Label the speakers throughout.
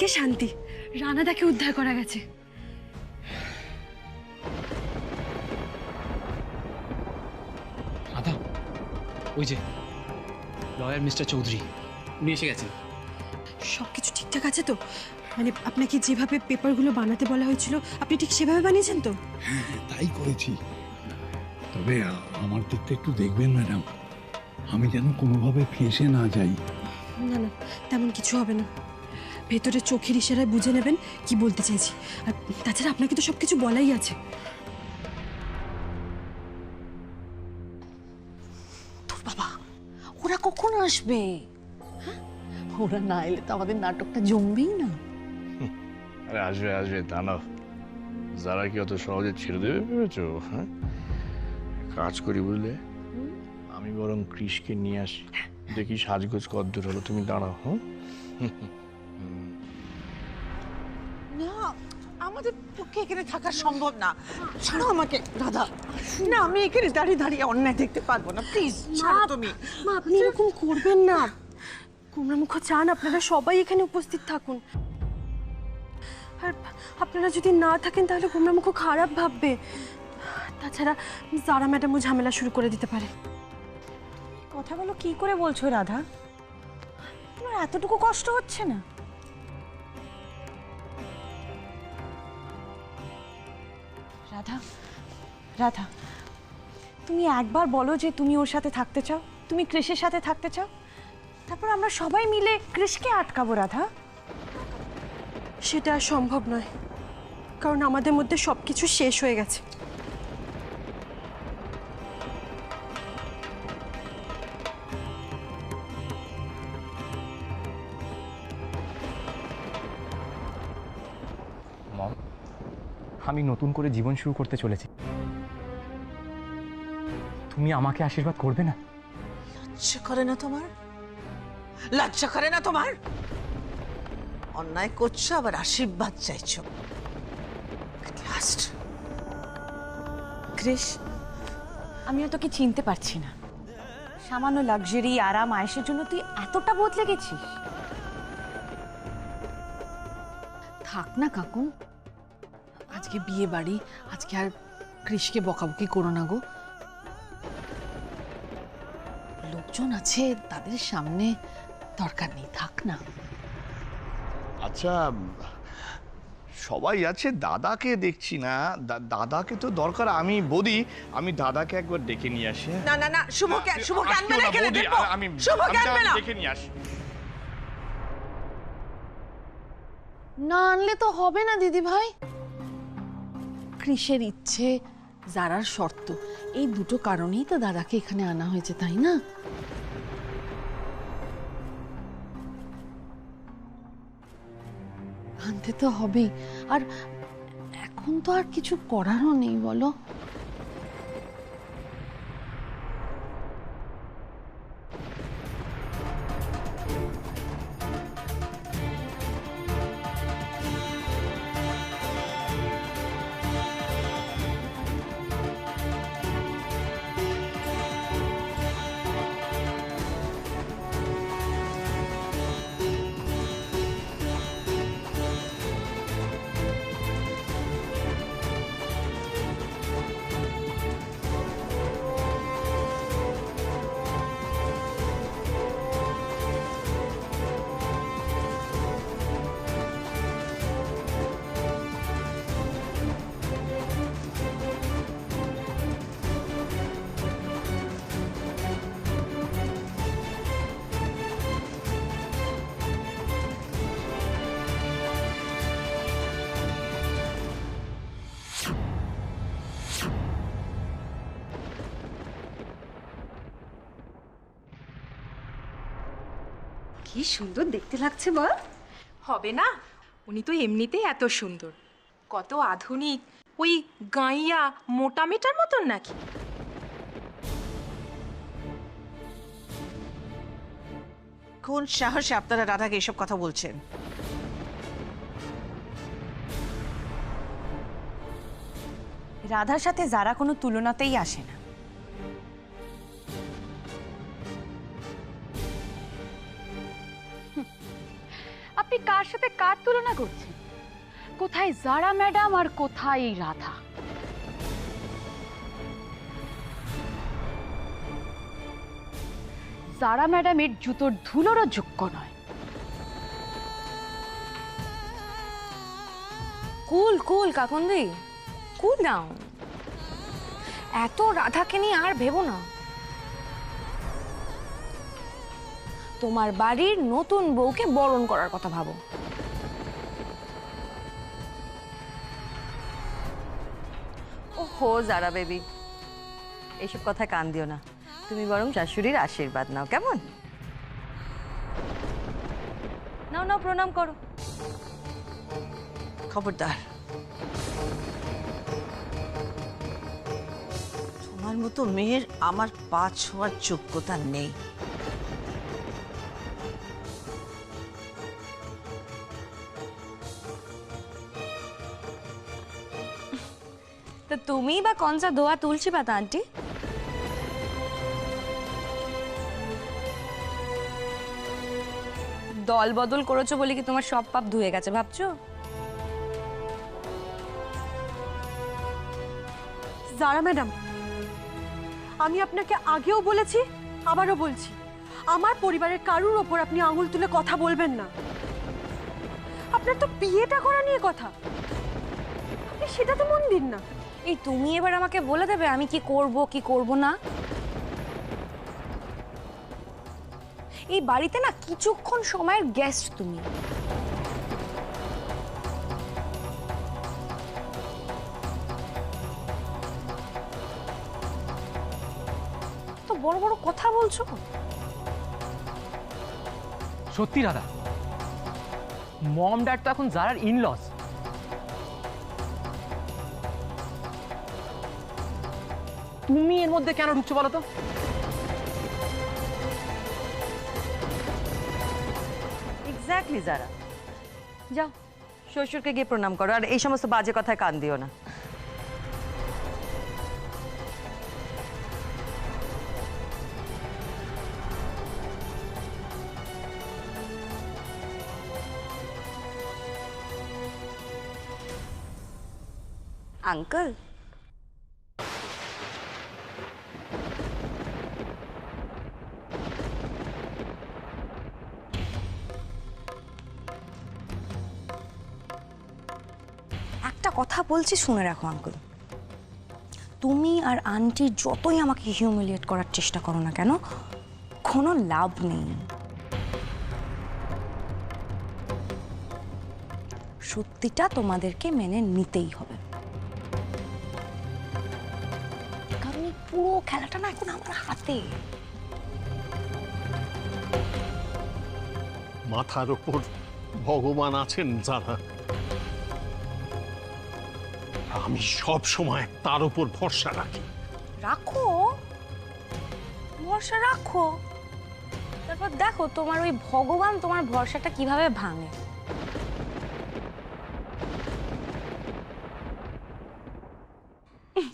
Speaker 1: একদিকে শান্তি, রানাদাকে উদ্ধার করা গেছে।
Speaker 2: রাধা, ওই যে লয়ার মিস্টার চৌধুরী, উনি এসে গেছেন।
Speaker 1: সবকিছু ঠিকঠাক আছে তো? মানে আপনাকে যেভাবে পেপারগুলো বানাতে বলা হয়েছিল আপনি ঠিক সেভাবে বানিয়েছেন তো?
Speaker 3: হ্যাঁ, তাই করেছি। তবে আমার দিকটা একটু দেখবেন ম্যাডাম, আমি যেন কোনোভাবে ফেঁসে না যাই।
Speaker 1: না না, তেমন কিছু হবে না। ভেতরে চোখের ইশারায় বুঝে নেবেন কি বলতে চাইছি। আর তাছাড়া আপনাকে তো সবকিছু বলাই আছে।
Speaker 4: তোর বাবা, ওরা কখন আসবে? হ্যাঁ, ওরা না এলে তো আমাদের নাটকটা জমবেই না।
Speaker 5: আরে আসবে আসবে, তা না। যারা কি অত সহজে ছেড়ে দেবে ভেবেছো? হ্যাঁ, কাজ করি বুঝলে, আমি বরং কৃষকে নিয়ে আসি, দেখি সাজগোজ কদ্দূর হলো। তুমি দাঁড়াও। হ্যাঁ,
Speaker 4: না, আমাদের পক্ষে এখানে থাকা সম্ভব না। ছাড়ো আমাকে রাধা। না, আমি এখানে দাঁড়িয়ে দাঁড়িয়ে অন্যায় দেখতে পারবো না। প্লিজ ছাড়ো তুমি।
Speaker 1: মা, আপনি এরকম করবেন না। কুমড়ামুখ চান আপনারা সবাই এখানে উপস্থিত থাকুন। আর আপনারা যদি না থাকেন তাহলে কুমড়ামুখ খারাপ ভাববে। তাছাড়া জারা ম্যাডামও ঝামেলা শুরু করে দিতে পারে।
Speaker 4: কথাগুলো কি করে বলছো রাধা? তোমার এতটুকু কষ্ট হচ্ছে না? রাধা, রাধা, তুমি একবার বলো যে তুমি ওর সাথে থাকতে চাও, তুমি কৃষের সাথে থাকতে চাও, তারপর আমরা সবাই মিলে কৃষকে আটকাবো। রাধা,
Speaker 1: সেটা আর সম্ভব নয়, কারণ আমাদের মধ্যে সবকিছু শেষ হয়ে গেছে।
Speaker 2: মম, আমি নতুন করে জীবন শুরু করতে চলেছি। তুমি আমাকে আশীর্বাদ করবে না?
Speaker 4: লজ্জা করে না তোমার? লজ্জা করে না তোমার? অন্যায় করছো আবার আশীর্বাদ চাইছো। কৃষ, আমিও তোকে চিনতে পারছি না। সামান্য লাক্সারি আরাম আয়েশের জন্য তুই এতটা বদলে গেছিস?
Speaker 6: থাক না কাকুন, আজকে বিয়ে বাড়ি, আজকে আর কৃষকে বকাবকি করো না গো। লোকজন আছে, তাদের সামনে দরকার নেই, থাক না।
Speaker 5: আচ্ছা, সবাই আছে, দাদাকে দেখছি না। দাদাকে তো দরকার। আমি বৌদি, আমি দাদাকে একবার ডেকে নিয়ে আসি।
Speaker 4: না না না, শুভকে আনবে না এখানে। দেখবো
Speaker 5: আমি
Speaker 4: শুভকে আনবে না।
Speaker 5: ডেকে নিয়ে আসি।
Speaker 6: না আনলে তো হবে না দিদি ভাই। কৃষের ইচ্ছে, জারার শর্ত, এই দুটো কারণেই তো দাদাকে এখানে আনা হয়েছে, তাই না? আনতে তো হবেই। আর এখন তো আর কিছু করারও নেই, বলো।
Speaker 1: কি সুন্দর দেখতে লাগছে বল।
Speaker 7: হবে না? উনি তো এমনিতেই এত সুন্দর, কত আধুনিক, ওই গাইয়া মোটা মেটার মতন নাকি?
Speaker 4: কোন সাহসে আপনারা রাধাকে এসব কথা বলছেন? রাধার সাথে যারা কোনো তুলনাতেই আসে না।
Speaker 8: আপনি
Speaker 6: আপনি কার সাথে কার তুলনা করছেন? কোথায় জারা ম্যাডাম আর কোথায় এই রাধা? জারা ম্যাডামের জুতোর ধুলোরও যোগ্য নয়।
Speaker 8: কুল কুল কাকুন্দি, কুল ডাউন। এত রাধাকে নিয়ে আর ভেবো না। তোমার বাড়ির নতুন বউকে বরণ করার কথা ভাবো।
Speaker 9: ওহো জারা বেবি, এইসব কথায় কান দিও না। তুমি বরং শাশুড়ির আশীর্বাদ নাও, কেমন? নাও নাও, প্রণাম করো। খবরদার,
Speaker 10: তোমার মতো মেয়ের আমার পা ছোঁয়ার যোগ্যতা নেই।
Speaker 8: তো তুমি বা কনসা দোয়া তুলছি পাতা আন্টি? দল বদল করেছো বলে কি তোমার সব পাপ ধুয়ে গেছে ভাবছো?
Speaker 1: জারা ম্যাডাম, আমি আপনাকে আগেও বলেছি, আবারও বলছি, আমার পরিবারের কারুর ওপর আপনি আঙুল তুলে কথা বলবেন না। আপনার তো বিয়েটা করা নিয়ে কথা, আপনি সেটাতে মন দিন না।
Speaker 8: এই তুমি এবার আমাকে বলে দেবে আমি কি করব কি করব না? এই বাড়িতে না কিছুক্ষণ সময়ের গেস্ট তুমি। তো বড় বড় কথা বলছো।
Speaker 2: সত্যি রাধা, মম ড্যাড তো এখন জারার ইনলস। তুমি এর মধ্যে কেন ঢুকছো বলো তো?
Speaker 9: এক্স্যাক্টলি জারা, যাও শ্বশুরকে গিয়ে প্রণাম করো, আর এই সমস্ত বাজে কথায় কান দিও না।
Speaker 8: আঙ্কেল, একটা কথা বলছি শুনে রাখো আঙ্কেল। তুমি আর আন্টি যতই আমাকে হিউমিলিয়েট করার চেষ্টা করো না কেন, কোনো লাভ নেই। সত্যিটা তোমাদেরকে মেনে নিতেই হবে, কারণ এই পুরো খেলাটা না এখন আমার হাতে।
Speaker 11: মাথার ওপর ভগবান আছেন যারা, আমি সব সময় তার উপর ভরসা রাখি।
Speaker 8: রাখো, ভরসা রাখো, তারপর দেখো তোমার ওই ভগবান তোমার ভরসাটা কিভাবে ভাঙে।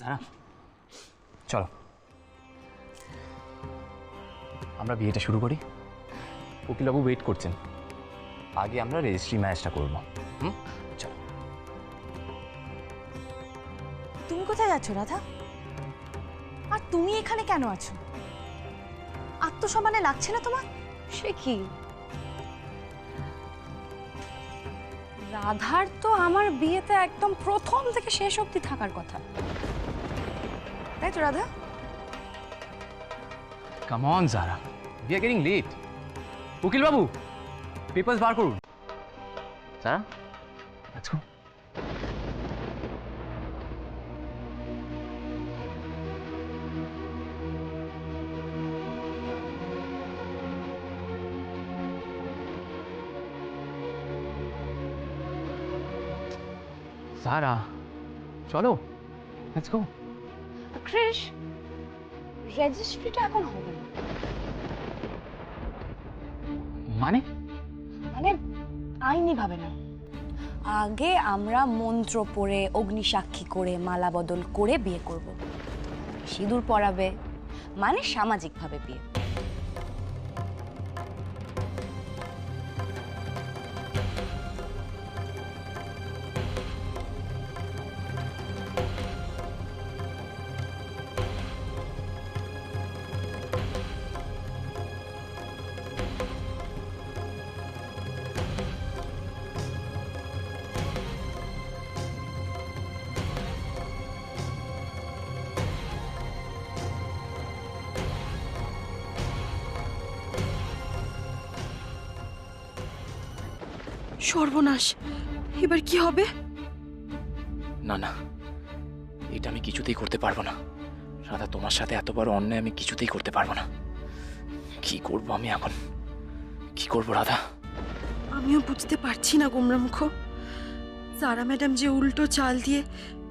Speaker 2: জারা, চলো আমরা বিয়েটা শুরু করি। উকিলবাবু ওয়েট করছেন, আগে আমরা রেজিস্ট্রি ম্যারেজটা করব। চলো।
Speaker 4: তুমি কোথায় যাচ্ছ রাধা? আর তুমি এখানে কেন আছো? আত্মসম্মানে লাগছে না তোমার?
Speaker 8: সে কি, রাধার তো আমার বিয়েতে একদম প্রথম থেকে শেষ অবধি থাকার কথা, তাই তো Radha?
Speaker 2: Come on Zara, we are getting late. উকিলবাবু, পেপারস বার করুন। Zara, let's go. সারা, চলো, লেটস গো।
Speaker 8: ক্রিশ, রেজিস্ট্রিটা এখন হবে না।
Speaker 2: মানে
Speaker 8: মানে আইনি ভাবে না, আগে আমরা মন্ত্র পড়ে অগ্নিসাক্ষী করে মালা বদল করে বিয়ে করব, সিঁদুর পরাবে, মানে সামাজিকভাবে বিয়ে।
Speaker 1: সর্বনাশ, এবার কি হবে?
Speaker 12: না না, এটা আমি কিছুতেই করতে পারবো না রাধা। তোমার সাথে এত বড় অন্যায় আমি কিছুতেই করতে পারবো না। কি করবো আমি এখন? কি করবো রাধা?
Speaker 1: আমিও বুঝতে পারছি না গোমরামুখ। সারা ম্যাডাম যে উল্টো চাল দিয়ে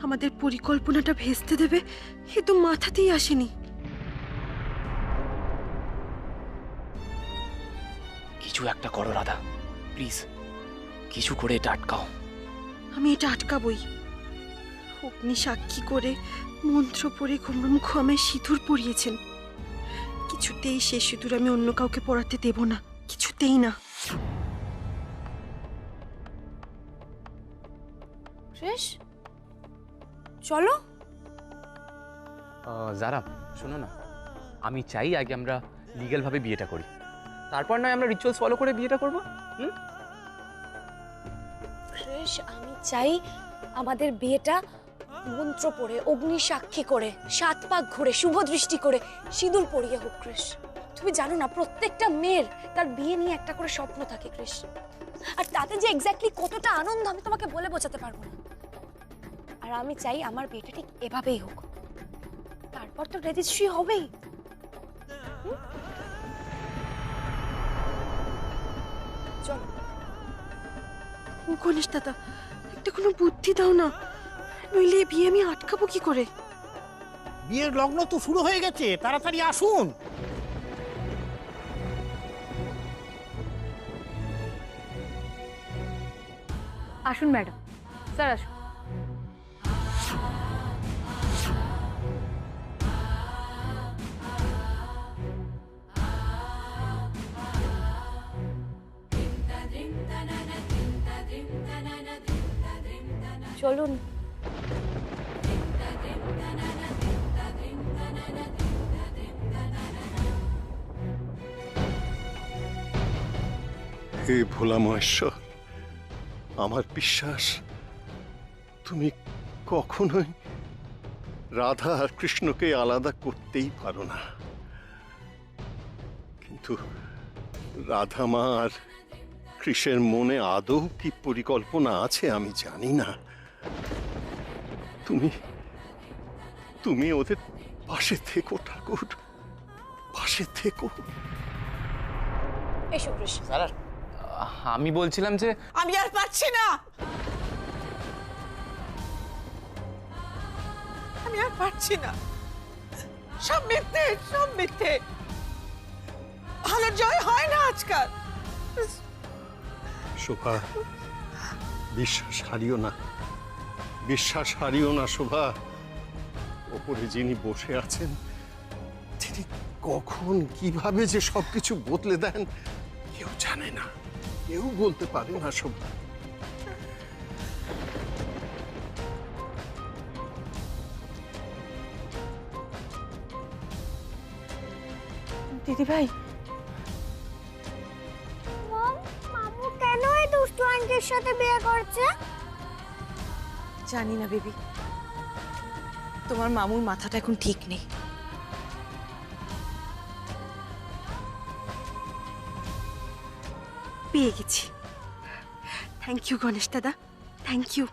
Speaker 1: আমাদের পরিকল্পনাটা ভেস্তে দেবে, এ তো মাথাতেই আসেনি।
Speaker 12: কিছু একটা করো রাধা, প্লিজ। কিছু করে এটা আটকাও।
Speaker 1: আমি এটা আটকাবই। অগ্নি সাক্ষী করে মন্ত্র পড়ে গোমরামুখ আমায় সিঁদুর পরিয়েছেন। কিছুতেই সে সিঁদুর আমি অন্য কাউকে পরাতে দেব না, কিছুতেই না।
Speaker 8: ক্রিশ, চলো।
Speaker 2: যারা, শোনো না, আমি চাই আগে আমরা লিগ্যাল ভাবে বিয়েটা করি, তারপর নয় আমরা রিচুয়ালস ফলো করে বিয়েটা করবো।
Speaker 8: ক্রিশ, আমি চাই আমাদের বিয়েটা মন্ত্র পড়ে, অগ্নি সাক্ষী করে, 7 পাক ঘুরে, শুভ দৃষ্টি করে, সিঁদুর পরিয়ে হোক। ক্রিশ, তুমি জানো না প্রত্যেকটা মেয়ের তার বিয়ে নিয়ে একটা করে স্বপ্ন থাকে ক্রিশ, আর তাতে যে এক্স্যাক্টলি কতটা আনন্দ আমি তোমাকে বলে বোঝাতে পারবো না। আর আমি চাই আমার বিয়েটা ঠিক এভাবেই হোক, তারপর তো রেজিস্ট্রি হবেই। চলো।
Speaker 1: গণেশ দাদা, একটা কোনো বুদ্ধি দাও না, নইলে এ বিয়ে আমি আটকাবো কি করে?
Speaker 11: বিয়ের লগ্ন তো শুরু হয়ে গেছে, তাড়াতাড়ি আসুন।
Speaker 8: আসুন ম্যাডাম, স্যার আসুন। চলুন।
Speaker 11: হে ভোলা মহেশ্বর, আমার বিশ্বাস তুমি কখনোই রাধা আর কৃষ্ণকে আলাদা করতেই পারো না। কিন্তু রাধা মা আর কৃষ্ণের মনে আদৌ কি পরিকল্পনা আছে আমি জানি না। তুমি তুমি ওদের পাশে থেকো ঠাকুর, পাশে থেকো।
Speaker 8: এসো কৃষ্ণ।
Speaker 2: যারা, আমি বলছিলাম যে
Speaker 10: আমি আর পারছি না, আমি আর পারছি না। সব মিথ্যে, সব মিথ্যে। ভালো জয় হয় না আজকাল।
Speaker 11: শোভা, বিশ্বাস হারিও না, বিশ্বাস হারিও না শোভা। ওপরে যিনি বসে আছেন, তিনি কখন কিভাবে যে সবকিছু বদলে দেন কেউ জানে না, কেউ বলতে পারে না শোভা।
Speaker 4: দিদি ভাই,
Speaker 8: মামু কেন এই দুষ্টু আন্টির সাথে বিয়ে করছে?
Speaker 10: জানি না বেবি, তোমার মামুর মাথাটা এখন ঠিক নেই।
Speaker 1: পেয়ে গেছি। থ্যাংক ইউ গণেশ দাদা, থ্যাংক ইউ।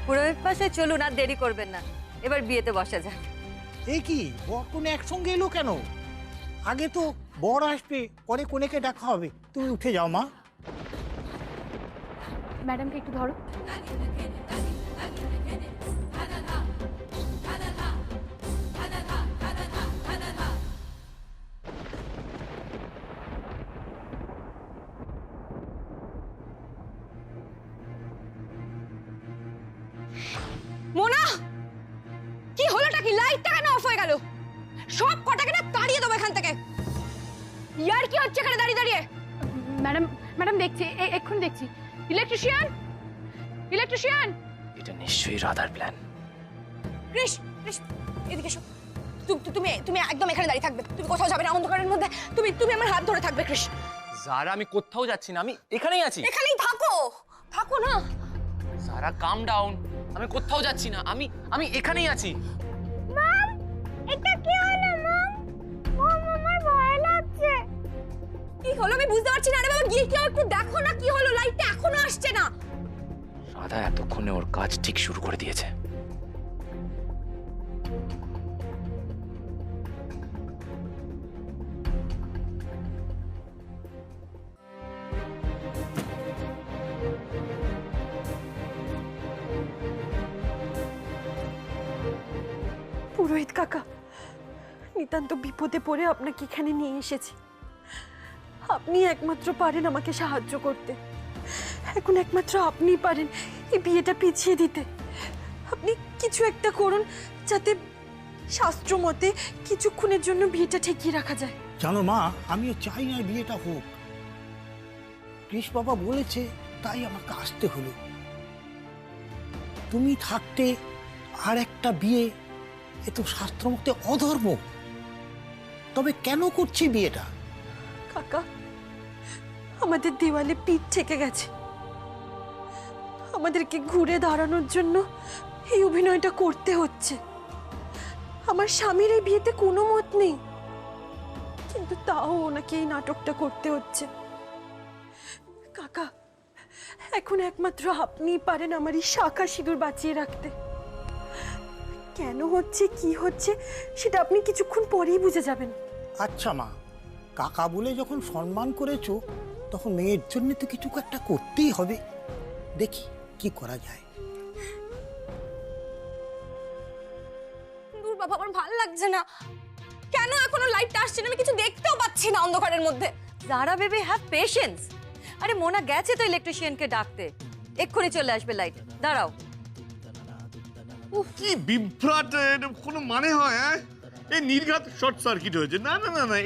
Speaker 9: পুরোহিত পাশে চলুন, আর দেরি করবেন না, এবার বিয়েতে বসা যাক।
Speaker 10: এই কি বর কোনে একসঙ্গে এলো কেন? আগে তো বর আসবে, পরে কোনেকে ডাকা হবে। তুমি উঠে যাও মা।
Speaker 1: ম্যাডামকে একটু ধরো।
Speaker 8: মোনা, কি হলোটা কি? লাইটটা কেন অফ হয়ে গেল? সব কটাকে না তাড়িয়ে দেবো এখান থেকে। ইয়ার কি হচ্ছে এখানে দাঁড়িয়ে দাঁড়িয়ে?
Speaker 1: ম্যাডাম ম্যাডাম দেখছি, এক্ষুনি দেখছি। Electrician, electrician.
Speaker 12: এটা নিশ্চয়ই রাধার প্ল্যান।
Speaker 8: কৃষ, কৃষ, এদিকে এসো। তুমি তুমি একদম এখানে দাঁড়িয়ে থাকবে। তুমি কোথাও যাবে না অন্ধকারের মধ্যে। তুমি আমার হাত ধরে থাকবে কৃষ।
Speaker 2: যারা আমি কোথাও যাচ্ছি না, আমি এখানেই আছি।
Speaker 8: এখানেই থাকো, থাকো না।
Speaker 2: সারা কাম ডাউন, আমি কোথাও যাচ্ছি না, আমি এখানেই আছি।
Speaker 1: মম, এটা কি হলো মম? মম, আমার ভয় লাগছে।
Speaker 8: কি হলো আমি বুঝতে পারছি না। আরে বাবা, গিয়ে কেউ একটু দেখো না কি হলো। লাইটটা এখনো আসছে না।
Speaker 12: রাধা এতক্ষণে ওর কাজ ঠিক শুরু করে দিয়েছে।
Speaker 1: পুরোহিত কাকা, নিতান্ত বিপদে পড়ে আপনাকে এখানে নিয়ে এসেছি। আপনি একমাত্র পারেন আমাকে সাহায্য করতে। এখন একমাত্র আপনিই পারেন এই বিয়েটা পিছিয়ে দিতে। আপনি কিছু একটা করুন যাতে শাস্ত্র মতে কিছুক্ষণের জন্য বিয়েটা ঠেকিয়ে রাখা যায়।
Speaker 10: জানো মা, আমিও চাই না বিয়েটা হোক। কৃষ বাবা বলেছে তাই আমাকে আসতে হলো। তুমি থাকতে আর একটা বিয়ে, এ তো শাস্ত্র মতে অধর্ম। তবে কেন করছি বিয়েটা?
Speaker 1: কাকা, আমাদের দেওয়ালে পিঠ ঠেকে গেছে। আমাদেরকে ঘুরে দাঁড়ানোর জন্য এই অভিনয়টা করতে হচ্ছে। আমার স্বামীর এই বিয়েতে কোনো মত নেই, কিন্তু তাও ওনাকে এই নাটকটা করতে হচ্ছে। কাকা, এখন একমাত্র আপনিই পারেন আমার এই শাঁখা সিঁদুর বাঁচিয়ে রাখতে। কেন হচ্ছে, কি হচ্ছে, সেটা আপনি কিছুক্ষণ পরেই বুঝে যাবেন।
Speaker 10: আচ্ছা মা, কাকা বলে যখন সম্মান করেছো, তখন মেয়ের জন্য তো কিছু একটা করতেই হবে। দেখি কি করা যায়।
Speaker 8: দূর বাবা, আমার ভালো লাগছে না। কেন এখনো লাইটটা আসছে না? আমি কিছু দেখতেও পাচ্ছি না অন্ধকারের মধ্যে।
Speaker 9: যারা বেবি হ্যাভ পেশেন্স। আরে মোনা গেছে তো ইলেকট্রিশিয়ানকে ডাকতে, এক্ষুনি চলে আসবে লাইট। দাঁড়াও।
Speaker 11: কি বিভ্রাট! কোনো মানে হয়? এই নির্ঘাত শর্ট সার্কিট হয়েছে। না না না না,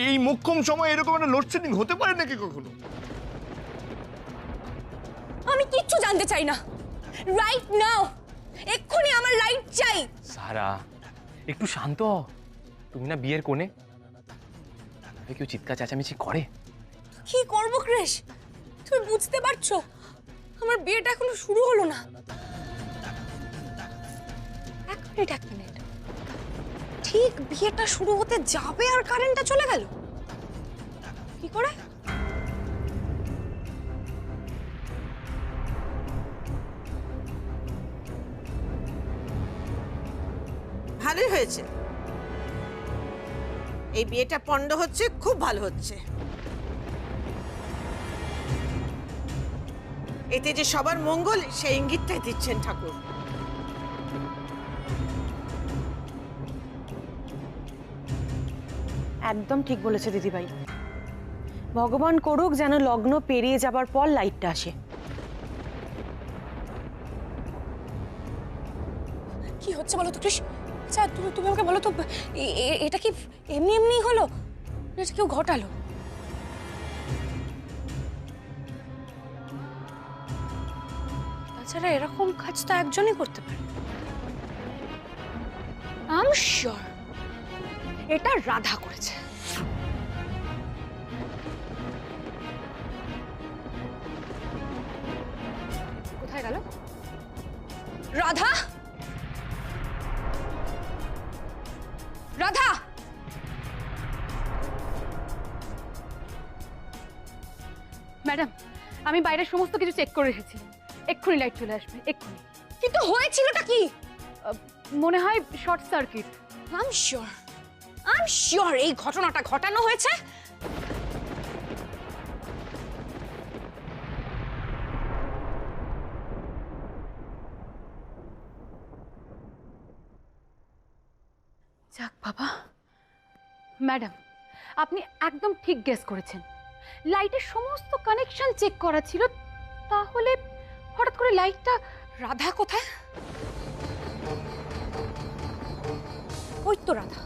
Speaker 11: এই মোক্ষম সময় এরকম একটা লোডশেডিং হতে পারে নাকি কখনো?
Speaker 8: আমি কিচ্ছু জানতে চাই না। রাইট নাও এক্ষুনি আমার লাইট চাই।
Speaker 2: সারা, একটু শান্ত হও। তুমি না বিয়ের কোণে, কেউ চিৎকার চেঁচামেচি করে।
Speaker 8: কি করবো কৃষ? তুমি বুঝতে পারছো আমার বিয়েটা এখনো শুরু হলো না। এক মিনিট, এক মিনিট। ঠিক বিয়েটা শুরু হতে যাবে আর কারেন্টটা চলে গেল। কি করে?
Speaker 10: ভালোই হয়েছে, এই বিয়েটা পণ্ড হচ্ছে, খুব ভালো হচ্ছে। এতে যে সবার মঙ্গল, সেই ইঙ্গিতটাই দিচ্ছেন ঠাকুর।
Speaker 4: একদম ঠিক বলেছে দিদিভাই। ভগবান করুক যেন লগ্ন পেরিয়ে যাবার পর লাইটটা আসে।
Speaker 8: কি হচ্ছে বলো তো কৃষ? আচ্ছা তুমি আমাকে বলো তো, এটা কি এমনি এমনি হলো, এটা কেউ ঘটালো? তাছাড়া এরকম কাজ তো একজনই করতে পারে। আই এম শিওর এটা রাধা করেছে। কোথায় গেল রাধা? রাধা,
Speaker 1: ম্যাডাম, আমি বাইরের সমস্ত কিছু চেক করে এসেছি। এক্ষুনি লাইট চলে আসবে, এক্ষুনি।
Speaker 8: কিন্তু হয়েছিলটা কি?
Speaker 1: মনে হয় short circuit.
Speaker 8: I am sure এই ঘটনাটা ঘটানো হয়েছে
Speaker 6: যাক বাবা। ম্যাডাম, আপনি একদম ঠিক গেস করেছেন। লাইটের সমস্ত কানেকশন চেক করা ছিল, তাহলে হঠাৎ করে লাইটটা।
Speaker 8: রাধা কোথায়? ওই তো রাধা।